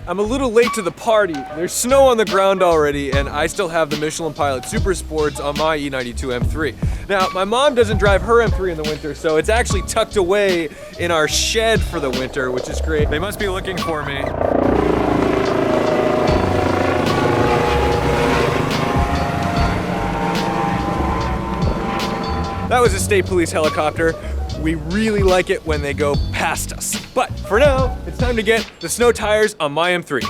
I'm a little late to the party. There's snow on the ground already, and I still have the Michelin Pilot Super Sports on my E92 M3. Now, my mom doesn't drive her M3 in the winter, so it's actually tucked away in our shed for the winter, which is great. They must be looking for me. That was a state police helicopter. We really like it when they go past us. But for now, it's time to get the snow tires on my M3.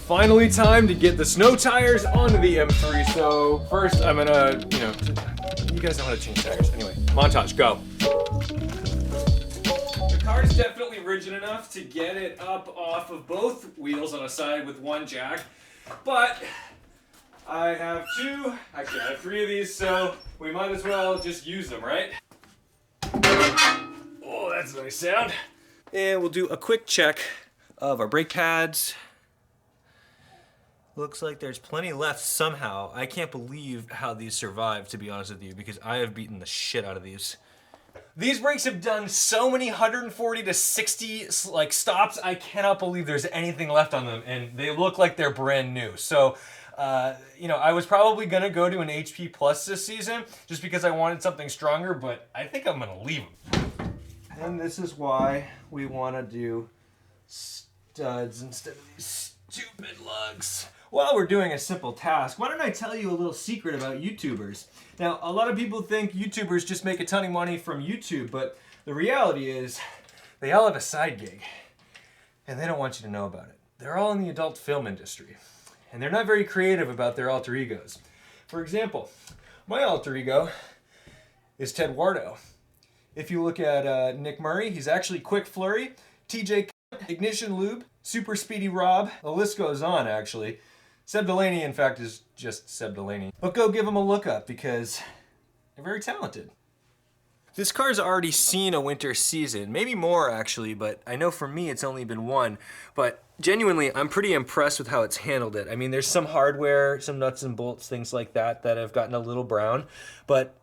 Finally time to get the snow tires onto the M3. So first I'm gonna, you guys know how to change tires. Anyway, montage, go. The car is definitely rigid enough to get it up off of both wheels on a side with one jack. But I have actually I have 3 of these, so we might as well just use them, right? Oh, that's a nice sound. And we'll do a quick check of our brake pads. Looks like there's plenty left somehow. I can't believe how these survived, to be honest with you, because I have beaten the shit out of these. These brakes have done so many 140 to 60 stops, I cannot believe there's anything left on them, and they look like they're brand new. So, I was probably gonna go to an HP Plus this season, just because I wanted something stronger, but I think I'm gonna leave them. And this is why we wanna do studs instead of these stupid lugs. While we're doing a simple task, why don't I tell you a little secret about YouTubers? Now, a lot of people think YouTubers just make a ton of money from YouTube, but the reality is they all have a side gig, and they don't want you to know about it. They're all in the adult film industry, and they're not very creative about their alter egos. For example, my alter ego is Tedward. If you look at Nick Murray, he's actually Quick Flurry, TJ Ignition Lube, Super Speedy Rob, the list goes on actually. Seb Delaney, in fact, is just Seb Delaney. But go give him a look up because they're very talented. This car's already seen a winter season, maybe more actually, but I know for me it's only been one. But genuinely, I'm pretty impressed with how it's handled it. I mean, there's some hardware, some nuts and bolts, things like that have gotten a little brown, but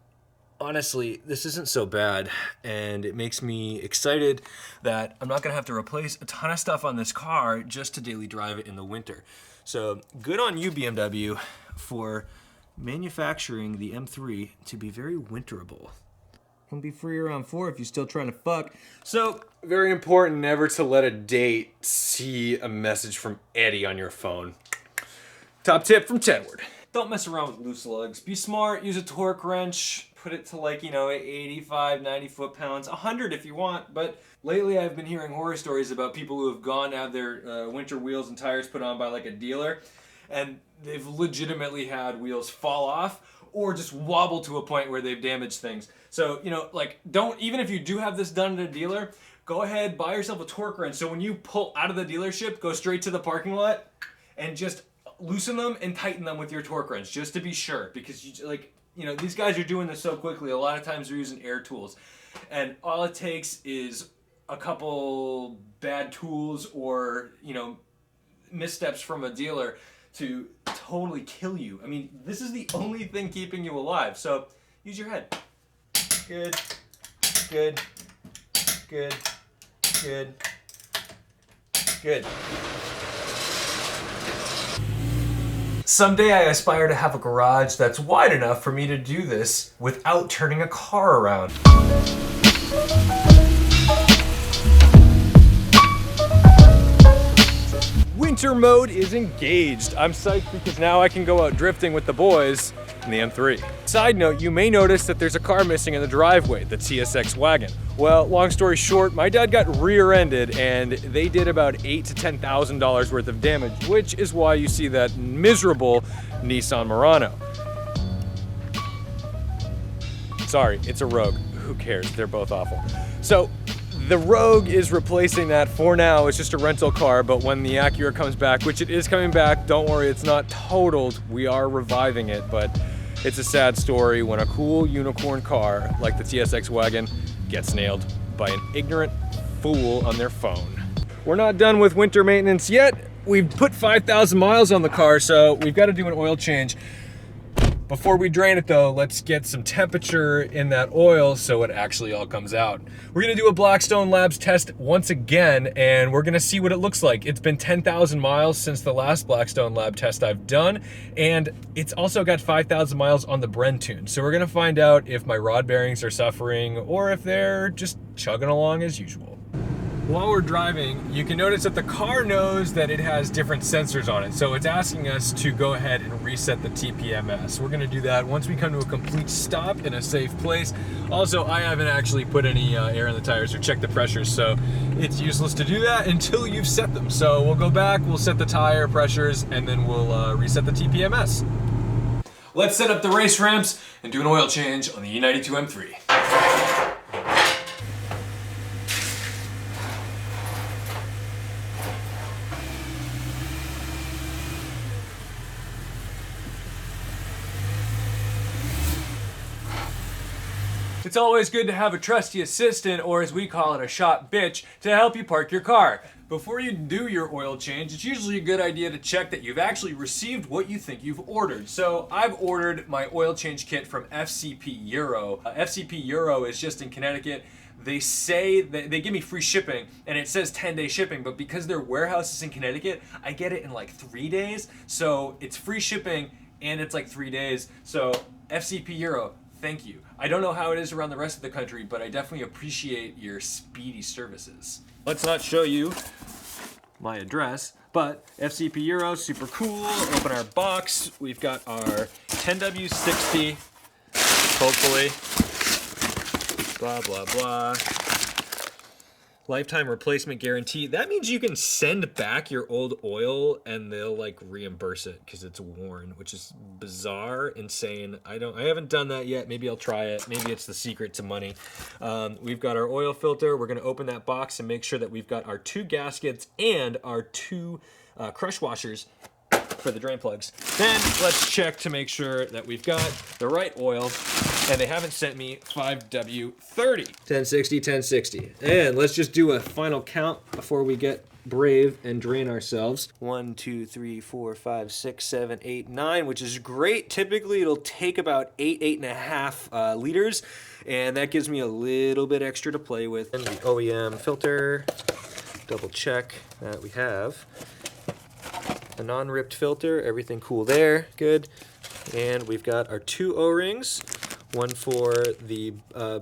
honestly, this isn't so bad, and it makes me excited that I'm not gonna have to replace a ton of stuff on this car just to daily drive it in the winter. So good on you, BMW, for manufacturing the M3 to be very winterable. Can be free around 4 if you're still trying to fuck. So, very important never to let a date see a message from Eddie on your phone. Top tip from Tedward. Don't mess around with loose lugs. Be smart, use a torque wrench, put it to 85, 90 foot-pounds, 100 if you want, but lately I've been hearing horror stories about people who have gone to have their winter wheels and tires put on by a dealer, and they've legitimately had wheels fall off or just wobble to a point where they've damaged things. So, don't, even if you do have this done at a dealer, go ahead, buy yourself a torque wrench, so when you pull out of the dealership, go straight to the parking lot and just loosen them and tighten them with your torque wrench, just to be sure, because these guys are doing this so quickly. A lot of times they're using air tools, and all it takes is a couple bad tools or missteps from a dealer to totally kill you. I mean, this is the only thing keeping you alive, so use your head. Good, good, good, good, good. Someday I aspire to have a garage that's wide enough for me to do this without turning a car around. Winter mode is engaged. I'm psyched because now I can go out drifting with the boys in the M3. Side note, you may notice that there's a car missing in the driveway, the TSX wagon. Well, long story short, my dad got rear-ended and they did about $8,000 to $10,000 worth of damage, which is why you see that miserable Nissan Murano. Sorry, it's a Rogue. Who cares? They're both awful. So, the Rogue is replacing that for now. It's just a rental car, but when the Acura comes back, which it is coming back, don't worry, it's not totaled. We are reviving it, but it's a sad story when a cool unicorn car like the TSX wagon gets nailed by an ignorant fool on their phone. We're not done with winter maintenance yet. We've put 5,000 miles on the car, so we've got to do an oil change. Before we drain it though, let's get some temperature in that oil so it actually all comes out. We're gonna do a Blackstone Labs test once again, and we're gonna see what it looks like. It's been 10,000 miles since the last Blackstone Lab test I've done, and it's also got 5,000 miles on the Brentune. So we're gonna find out if my rod bearings are suffering or if they're just chugging along as usual. While we're driving, you can notice that the car knows that it has different sensors on it. So it's asking us to go ahead and reset the TPMS. We're gonna do that once we come to a complete stop in a safe place. Also, I haven't actually put any air in the tires or checked the pressures, so it's useless to do that until you've set them. So we'll go back, we'll set the tire pressures, and then we'll reset the TPMS. Let's set up the race ramps and do an oil change on the e92 M3. It's always good to have a trusty assistant, or as we call it, a shop bitch, to help you park your car. Before you do your oil change, it's usually a good idea to check that you've actually received what you think you've ordered. So I've ordered my oil change kit from FCP Euro. FCP Euro is just in Connecticut. They say that they give me free shipping, and it says 10-day shipping, but because their warehouse is in Connecticut, I get it in like 3 days. So it's free shipping and it's like 3 days. So FCP Euro, thank you. I don't know how it is around the rest of the country, but I definitely appreciate your speedy services. Let's not show you my address, but FCP Euro, super cool. Open our box. We've got our 10W60, hopefully. Blah, blah, blah. Lifetime replacement guarantee. That means you can send back your old oil and they'll like reimburse it because it's worn, which is bizarre, insane. I haven't done that yet. Maybe I'll try it. Maybe it's the secret to money. We've got our oil filter. We're gonna open that box and make sure that we've got our 2 gaskets and our 2 crush washers for the drain plugs. Then let's check to make sure that we've got the right oil, and they haven't sent me 5W30. 1060, 1060. And let's just do a final count before we get brave and drain ourselves. 1, 2, 3, 4, 5, 6, 7, 8, 9, which is great. Typically it'll take about 8.5 liters, and that gives me a little bit extra to play with. And the OEM filter, double check that we have a non-ripped filter, everything cool there, good. And we've got our 2 O-rings, one for the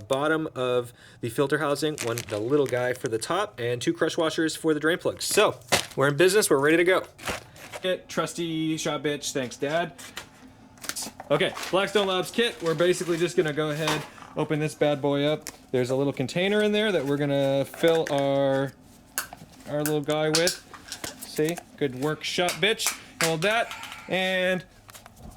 bottom of the filter housing, one the little guy for the top, and 2 crush washers for the drain plugs. So, we're in business, we're ready to go. Trusty shop bitch, thanks Dad. Okay, Blackstone Labs kit, we're basically just gonna go ahead, open this bad boy up. There's a little container in there that we're gonna fill our little guy with. See, good work, shop bitch. Hold that, and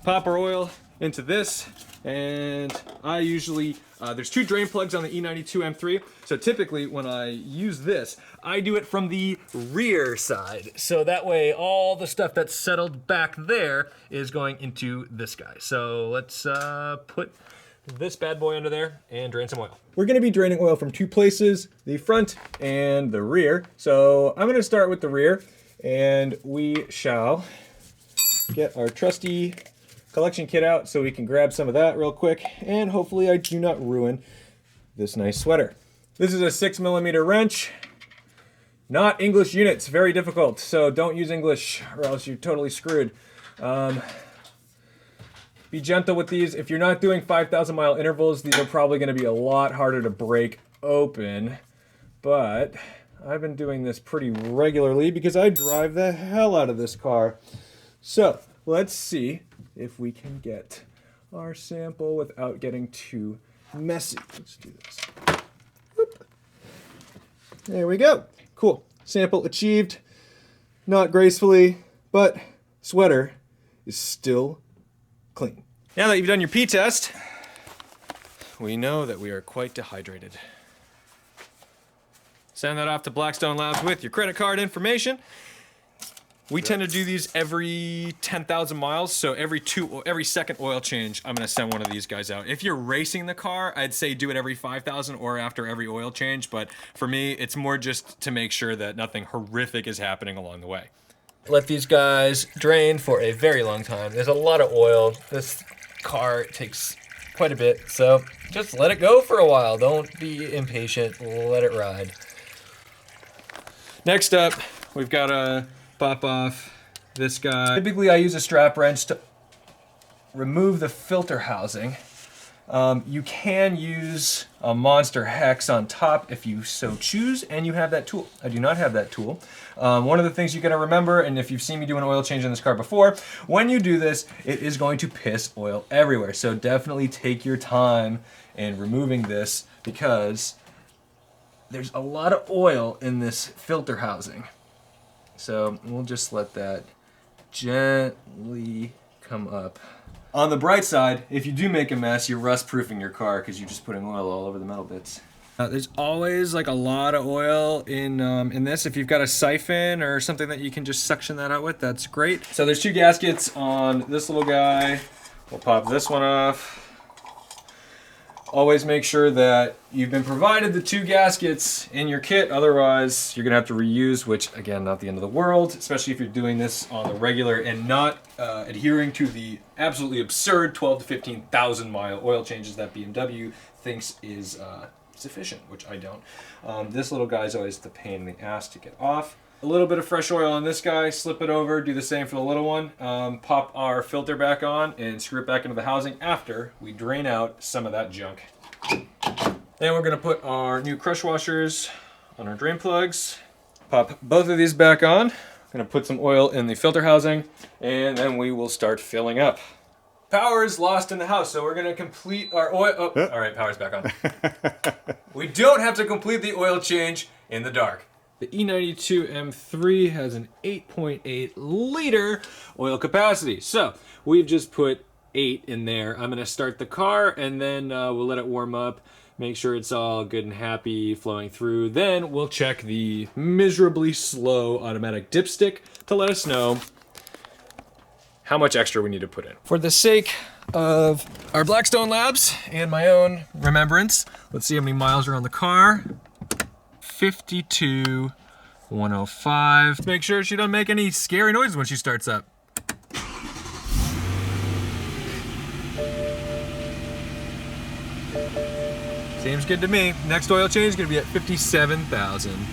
pop our oil into this. And I usually, there's 2 drain plugs on the e92 M3. So typically when I use this, I do it from the rear side. So that way all the stuff that's settled back there is going into this guy. So let's put this bad boy under there and drain some oil. We're gonna be draining oil from 2 places, the front and the rear. So I'm gonna start with the rear, and we shall get our trusty collection kit out so we can grab some of that real quick, and hopefully I do not ruin this nice sweater. This is a 6mm wrench, not English units, very difficult, so don't use English or else you're totally screwed. Be gentle with these. If you're not doing 5,000 mile intervals, these are probably gonna be a lot harder to break open, but I've been doing this pretty regularly because I drive the hell out of this car. So let's see if we can get our sample without getting too messy. Let's do this. Whoop. There we go. Cool. Sample achieved. Not gracefully, but sweater is still clean. Now that you've done your pee test, we know that we are quite dehydrated. Send that off to Blackstone Labs with your credit card information. We tend to do these every 10,000 miles, so every second oil change, I'm gonna send one of these guys out. If you're racing the car, I'd say do it every 5,000 or after every oil change, but for me, it's more just to make sure that nothing horrific is happening along the way. Let these guys drain for a very long time. There's a lot of oil. This car takes quite a bit, so just let it go for a while. Don't be impatient, let it ride. Next up, we've got to pop off this guy. Typically I use a strap wrench to remove the filter housing. You can use a monster hex on top if you so choose, and you have that tool. I do not have that tool. One of the things you gotta remember, and if you've seen me do an oil change in this car before, when you do this, it is going to piss oil everywhere. So definitely take your time in removing this, because there's a lot of oil in this filter housing. So we'll just let that gently come up. On the bright side, if you do make a mess, you're rust-proofing your car because you're just putting oil all over the metal bits. There's always like a lot of oil in this. If you've got a siphon or something that you can just suction that out with, that's great. So there's 2 gaskets on this little guy. We'll pop this one off. Always make sure that you've been provided the 2 gaskets in your kit, otherwise you're gonna have to reuse, which again, not the end of the world, especially if you're doing this on the regular and not adhering to the absolutely absurd 12 to 15,000 mile oil changes that BMW thinks is sufficient, which I don't. This little guy is always the pain in the ass to get off. A little bit of fresh oil on this guy, slip it over, do the same for the little one. Pop our filter back on and screw it back into the housing after we drain out some of that junk. Then we're gonna put our new crush washers on our drain plugs. Pop both of these back on. Gonna put some oil in the filter housing, and then we will start filling up. Power is lost in the house, so we're gonna complete our oil. Oh, all right, power's back on. We don't have to complete the oil change in the dark. The e92 M3 has an 8.8 liter oil capacity. So we've just put 8 in there. I'm gonna start the car and then we'll let it warm up, make sure it's all good and happy flowing through. Then we'll check the miserably slow automatic dipstick to let us know how much extra we need to put in. For the sake of our Blackstone Labs and my own remembrance, let's see how many miles are on the car. 52,105. Make sure she doesn't make any scary noises when she starts up. Seems good to me. Next oil change is gonna be at 57,000.